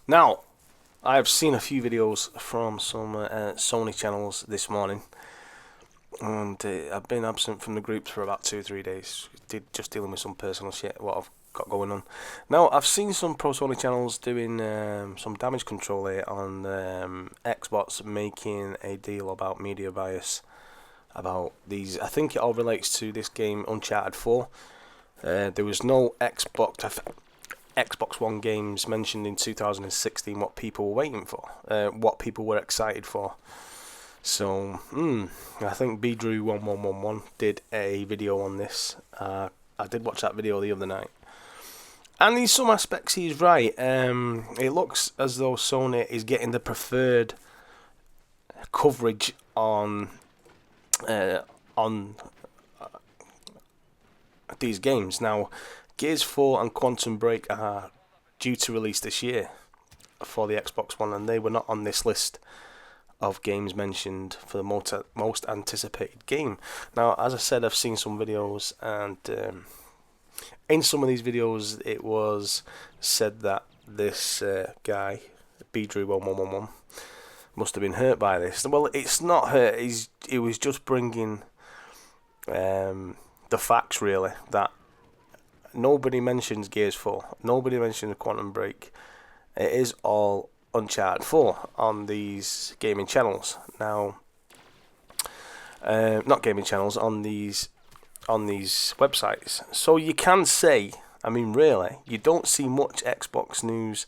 Now, I've seen a few videos from some Sony channels this morning, and I've been absent from the groups for about 2 or 3 days, just dealing with some personal shit what I've got going on. Now, I've seen some Pro Sony channels doing some damage control here on Xbox, making a deal about media bias, about these. I think it all relates to this game Uncharted 4. There was no Xbox One games mentioned in 2016, what people were waiting for, what people were excited for. So, I think BDrew1111 did a video on this. I did watch that video the other night. And in some aspects he's right. It looks as though Sony is getting the preferred coverage on these games. Now, Gears 4 and Quantum Break are due to release this year for the Xbox One, and they were not on this list of games mentioned for the most anticipated game. Now, as I said, I've seen some videos, and in some of these videos it was said that this guy, BDrew1111, must have been hurt by this. Well, it's not hurt. He was just bringing the facts, really, that nobody mentions Gears 4, nobody mentions Quantum Break. It is all Uncharted 4 on these gaming channels. Now, not gaming channels, on these websites. So you can say, I mean, really, you don't see much Xbox news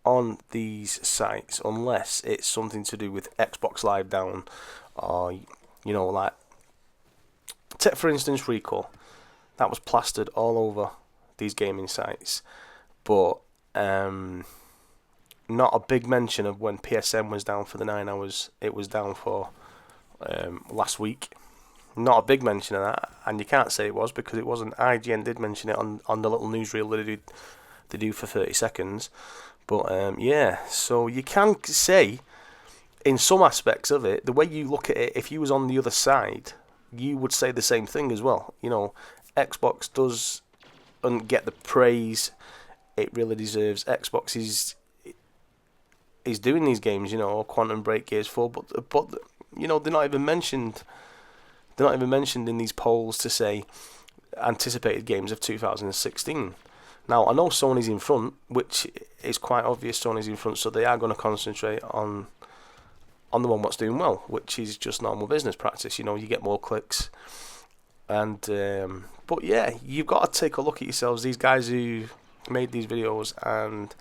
on these sites unless it's something to do with Xbox Live Down, or like, take for instance Recall. That was plastered all over these gaming sites, but not a big mention of when PSN was down for the 9 hours it was down for last week. Not a big mention of that, and you can't say it was, because it wasn't. IGN did mention it on the little newsreel that they do for 30 seconds. But yeah, so you can say in some aspects of it, the way you look at it, if you was on the other side, you would say the same thing as well. Xbox doesn't get the praise it really deserves. Xbox is doing these games, Quantum Break, Gears 4, but they're not even mentioned. They're not even mentioned in these polls to say anticipated games of 2016. Now, I know Sony's in front, which is quite obvious. Sony's in front, so they are going to concentrate on the one what's doing well, which is just normal business practice. You get more clicks, and but yeah, you've got to take a look at yourselves, these guys who made these videos, and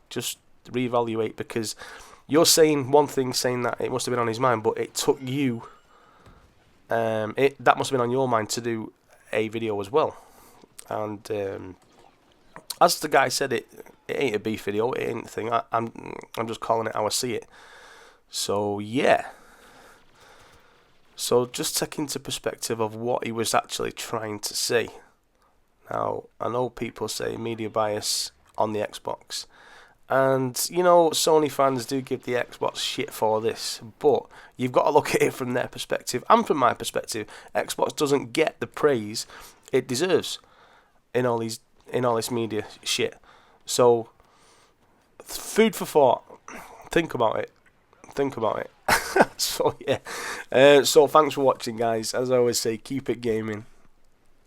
just reevaluate, because you're saying one thing, saying that it must have been on his mind, but it took you, that must have been on your mind to do a video as well. And as the guy said, it ain't a beef video, it ain't a thing. I'm just calling it how I see it. So yeah. So just take into perspective of what he was actually trying to say. Now, I know people say media bias on the Xbox, and Sony fans do give the Xbox shit for this, but you've got to look at it from their perspective and from my perspective. Xbox doesn't get the praise it deserves in all this media shit. So, food for thought. Think about it. So yeah. So thanks for watching, guys. As I always say, keep it gaming,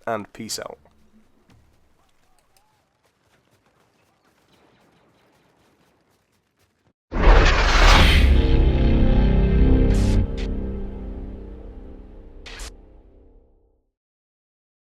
and peace out.